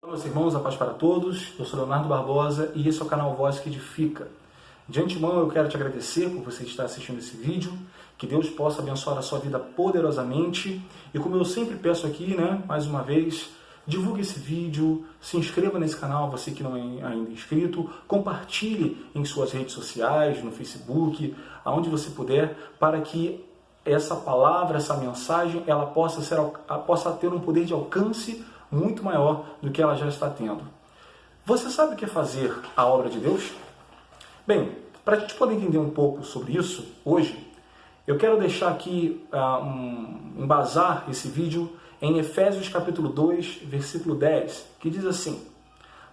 Olá, meus irmãos, a paz para todos. Eu sou Leonardo Barbosa e esse é o canal Voz que Edifica. De antemão, eu quero te agradecer por você estar assistindo esse vídeo, que Deus possa abençoar a sua vida poderosamente. E como eu sempre peço aqui, mais uma vez, divulgue esse vídeo, se inscreva nesse canal, você que não é ainda inscrito, compartilhe em suas redes sociais, no Facebook, aonde você puder, para que essa palavra, essa mensagem, ela possa ter um poder de alcance muito maior do que ela já está tendo. Você sabe o que é fazer a obra de Deus? Bem, para a gente poder entender um pouco sobre isso hoje, eu quero deixar aqui, embasar esse vídeo em Efésios capítulo 2, versículo 10, que diz assim: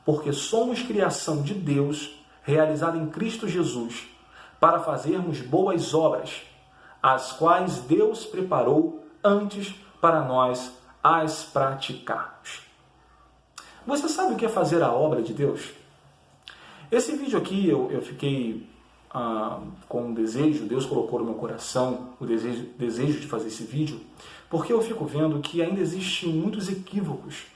porque somos criação de Deus, realizada em Cristo Jesus, para fazermos boas obras, as quais Deus preparou antes para nós as praticarmos. Você sabe o que é fazer a obra de Deus? Esse vídeo aqui eu fiquei com um desejo, Deus colocou no meu coração o desejo de fazer esse vídeo, porque eu fico vendo que ainda existem muitos equívocos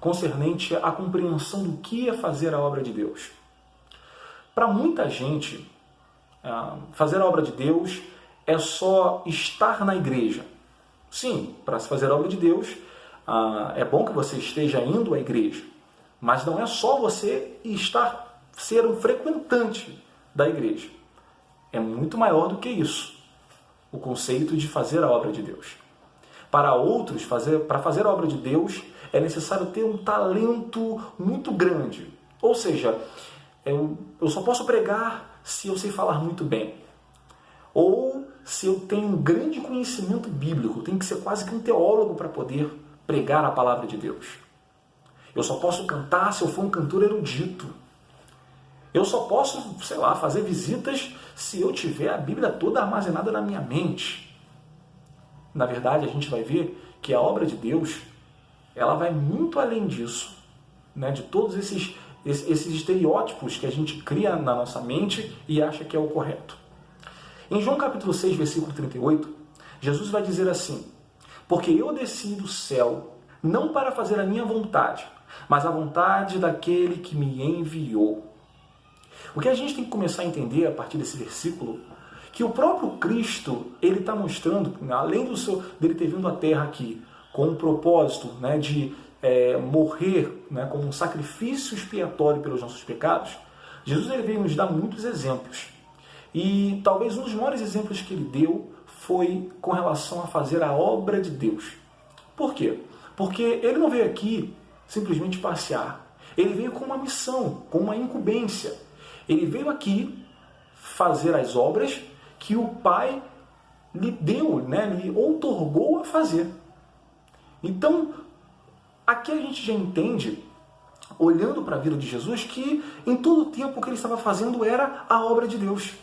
concernente à compreensão do que é fazer a obra de Deus. Para muita gente, fazer a obra de Deus é só estar na igreja. Sim, para se fazer a obra de Deus, é bom que você esteja indo à igreja, mas não é só você ser um frequentante da igreja. É muito maior do que isso, o conceito de fazer a obra de Deus. Para outros, para fazer a obra de Deus, é necessário ter um talento muito grande. Ou seja, eu só posso pregar se eu sei falar muito bem. Ou se eu tenho um grande conhecimento bíblico, tenho que ser quase que um teólogo para poder pregar a palavra de Deus. Eu só posso cantar se eu for um cantor erudito. Eu só posso, fazer visitas se eu tiver a Bíblia toda armazenada na minha mente. Na verdade, a gente vai ver que a obra de Deus, ela vai muito além disso, de todos esses estereótipos que a gente cria na nossa mente e acha que é o correto. Em João capítulo 6, versículo 38, Jesus vai dizer assim: porque eu desci do céu não para fazer a minha vontade, mas a vontade daquele que me enviou. O que a gente tem que começar a entender a partir desse versículo, que o próprio Cristo, ele está mostrando, além dele ter vindo à Terra aqui com o propósito de morrer como um sacrifício expiatório pelos nossos pecados, Jesus ele veio nos dar muitos exemplos. E talvez um dos maiores exemplos que ele deu foi com relação a fazer a obra de Deus. Por quê? Porque ele não veio aqui simplesmente passear. Ele veio com uma missão, com uma incumbência. Ele veio aqui fazer as obras que o Pai lhe deu, lhe outorgou a fazer. Então, aqui a gente já entende, olhando para a vida de Jesus, que em todo o tempo o que ele estava fazendo era a obra de Deus.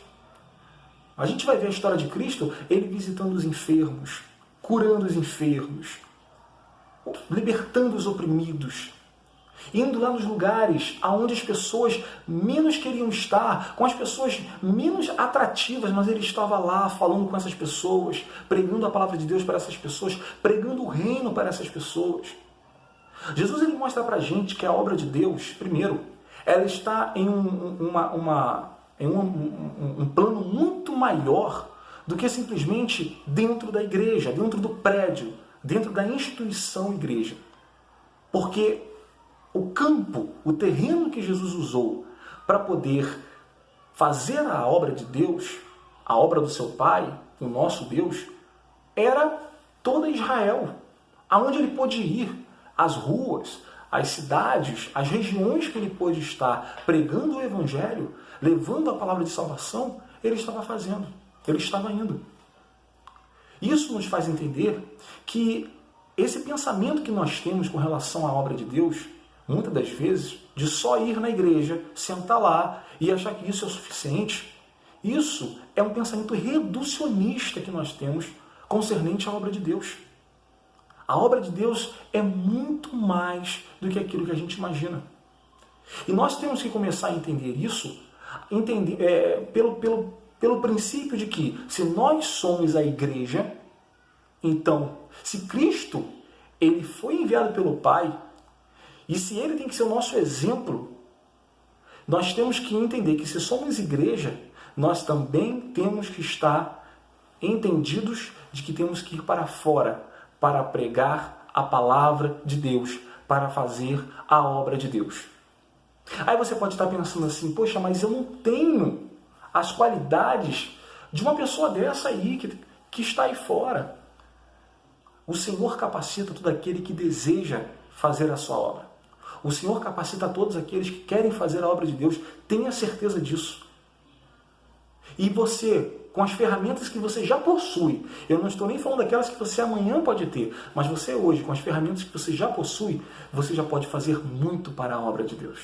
A gente vai ver a história de Cristo, ele visitando os enfermos, curando os enfermos, libertando os oprimidos, indo lá nos lugares onde as pessoas menos queriam estar, com as pessoas menos atrativas, mas ele estava lá falando com essas pessoas, pregando a palavra de Deus para essas pessoas, pregando o reino para essas pessoas. Jesus ele mostra para a gente que a obra de Deus, primeiro, ela está em um plano muito maior do que simplesmente dentro da igreja, dentro do prédio, dentro da instituição igreja. Porque o campo, o terreno que Jesus usou para poder fazer a obra de Deus, a obra do seu Pai, o nosso Deus, era toda Israel, aonde ele pôde ir, as ruas, as cidades, as regiões que ele pôde estar pregando o Evangelho, levando a palavra de salvação, ele estava fazendo, ele estava indo. Isso nos faz entender que esse pensamento que nós temos com relação à obra de Deus, muitas das vezes, de só ir na igreja, sentar lá e achar que isso é o suficiente, isso é um pensamento reducionista que nós temos concernente à obra de Deus. A obra de Deus é muito mais do que aquilo que a gente imagina. E nós temos que começar a entender isso pelo princípio de que, se nós somos a igreja, então, se Cristo ele foi enviado pelo Pai, E se ele tem que ser o nosso exemplo, nós temos que entender que se somos igreja, nós também temos que estar entendidos de que temos que ir para fora para pregar a palavra de Deus, para fazer a obra de Deus. Aí você pode estar pensando assim, poxa, mas eu não tenho as qualidades de uma pessoa dessa aí, que está aí fora. O Senhor capacita todo aquele que deseja fazer a sua obra. O Senhor capacita todos aqueles que querem fazer a obra de Deus. Tenha certeza disso. E você, com as ferramentas que você já possui, eu não estou nem falando daquelas que você amanhã pode ter, mas você hoje, com as ferramentas que você já possui, você já pode fazer muito para a obra de Deus.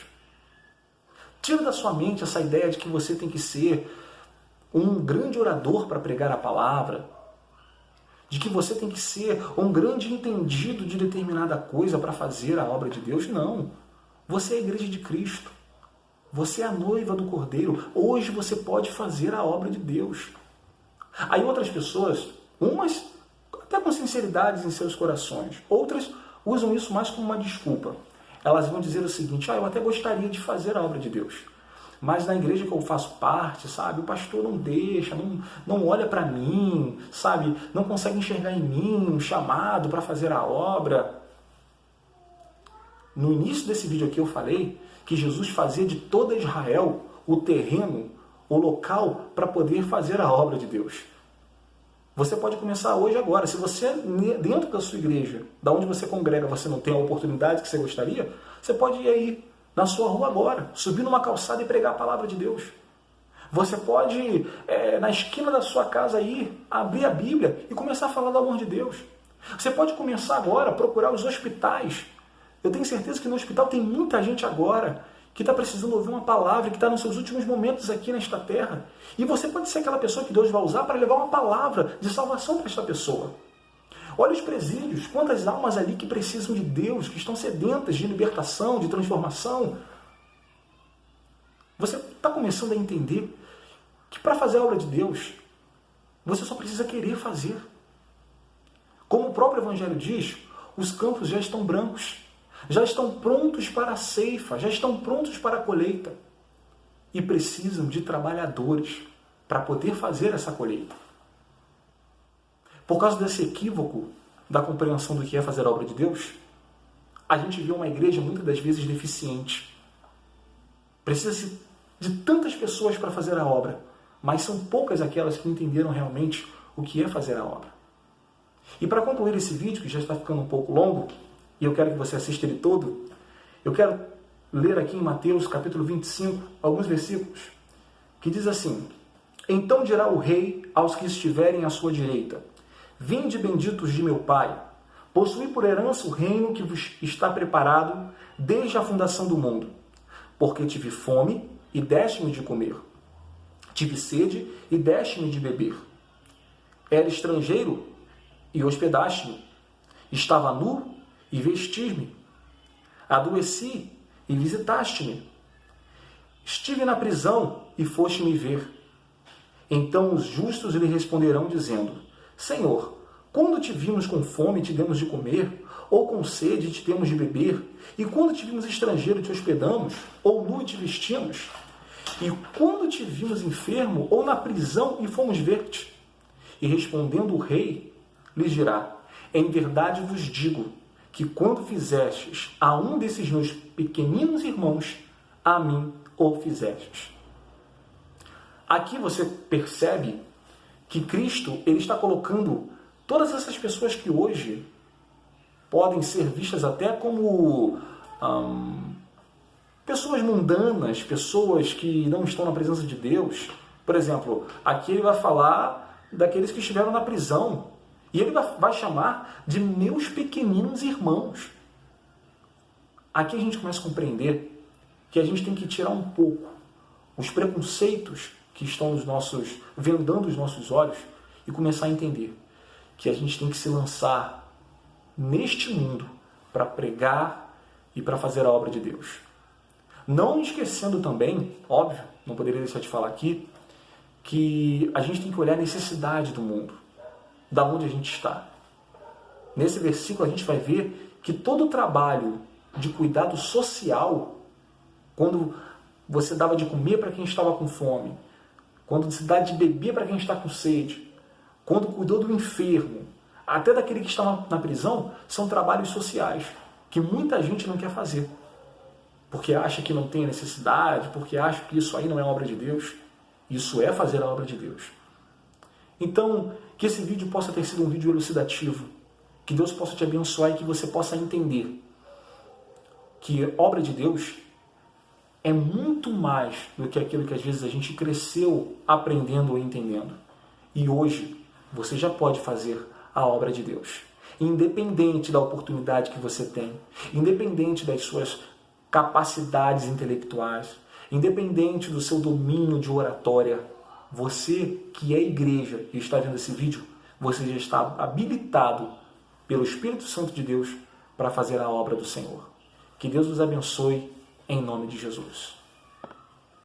Tira da sua mente essa ideia de que você tem que ser um grande orador para pregar a palavra, de que você tem que ser um grande entendido de determinada coisa para fazer a obra de Deus. Não. Você é a igreja de Cristo. Você é a noiva do Cordeiro. Hoje você pode fazer a obra de Deus. Aí outras pessoas, umas até com sinceridade em seus corações, outras usam isso mais como uma desculpa. Elas vão dizer o seguinte, eu até gostaria de fazer a obra de Deus, mas na igreja que eu faço parte, sabe, o pastor não deixa, não olha para mim, sabe, não consegue enxergar em mim um chamado para fazer a obra. No início desse vídeo aqui eu falei que Jesus fazia de toda Israel o terreno, o local para poder fazer a obra de Deus. Você pode começar hoje, agora. Se você, dentro da sua igreja, da onde você congrega, você não tem a oportunidade que você gostaria, você pode ir aí na sua rua agora, subir numa calçada e pregar a palavra de Deus. Você pode, na esquina da sua casa aí, abrir a Bíblia e começar a falar do amor de Deus. Você pode começar agora a procurar os hospitais. Eu tenho certeza que no hospital tem muita gente agora que está precisando ouvir uma palavra, que está nos seus últimos momentos aqui nesta terra. E você pode ser aquela pessoa que Deus vai usar para levar uma palavra de salvação para esta pessoa. Olha os presídios, quantas almas ali que precisam de Deus, que estão sedentas de libertação, de transformação. Você está começando a entender que para fazer a obra de Deus, você só precisa querer fazer. Como o próprio Evangelho diz, os campos já estão brancos. Já estão prontos para a ceifa, já estão prontos para a colheita. E precisam de trabalhadores para poder fazer essa colheita. Por causa desse equívoco da compreensão do que é fazer a obra de Deus, a gente vê uma igreja muitas das vezes deficiente. Precisa-se de tantas pessoas para fazer a obra, mas são poucas aquelas que entenderam realmente o que é fazer a obra. E para concluir esse vídeo, que já está ficando um pouco longo, e eu quero que você assista ele todo, eu quero ler aqui em Mateus capítulo 25, alguns versículos, que diz assim: Então dirá o rei aos que estiverem à sua direita, Vinde benditos de meu Pai, possuí por herança o reino que vos está preparado desde a fundação do mundo, porque tive fome e deste-me de comer, tive sede e deste-me de beber, era estrangeiro e hospedaste-me, estava nu e vestis-me, adoeci e visitaste-me, estive na prisão e foste-me ver. Então os justos lhe responderão dizendo, Senhor, quando te vimos com fome te demos de comer, ou com sede te demos de beber, e quando te vimos estrangeiro te hospedamos, ou nu te vestimos, e quando te vimos enfermo, ou na prisão e fomos ver-te. E respondendo o rei, lhes dirá, em verdade vos digo, que quando fizestes a um desses meus pequeninos irmãos, a mim o fizestes. Aqui você percebe que Cristo ele está colocando todas essas pessoas que hoje podem ser vistas até como pessoas mundanas, pessoas que não estão na presença de Deus. Por exemplo, aqui ele vai falar daqueles que estiveram na prisão. E ele vai chamar de meus pequeninos irmãos. Aqui a gente começa a compreender que a gente tem que tirar um pouco os preconceitos que estão vendando os nossos olhos e começar a entender que a gente tem que se lançar neste mundo para pregar e para fazer a obra de Deus. Não esquecendo também, óbvio, não poderia deixar de falar aqui, que a gente tem que olhar a necessidade do mundo. Da onde a gente está. Nesse versículo a gente vai ver que todo trabalho de cuidado social, quando você dava de comer para quem estava com fome, quando você dá de beber para quem está com sede, quando cuidou do enfermo, até daquele que está na prisão, são trabalhos sociais que muita gente não quer fazer, porque acha que não tem necessidade, porque acha que isso aí não é obra de Deus. Isso é fazer a obra de Deus. Então, que esse vídeo possa ter sido um vídeo elucidativo, que Deus possa te abençoar e que você possa entender que obra de Deus é muito mais do que aquilo que às vezes a gente cresceu aprendendo ou entendendo. E hoje você já pode fazer a obra de Deus. Independente da oportunidade que você tem, independente das suas capacidades intelectuais, independente do seu domínio de oratória, você que é igreja e está vendo esse vídeo, você já está habilitado pelo Espírito Santo de Deus para fazer a obra do Senhor. Que Deus os abençoe em nome de Jesus.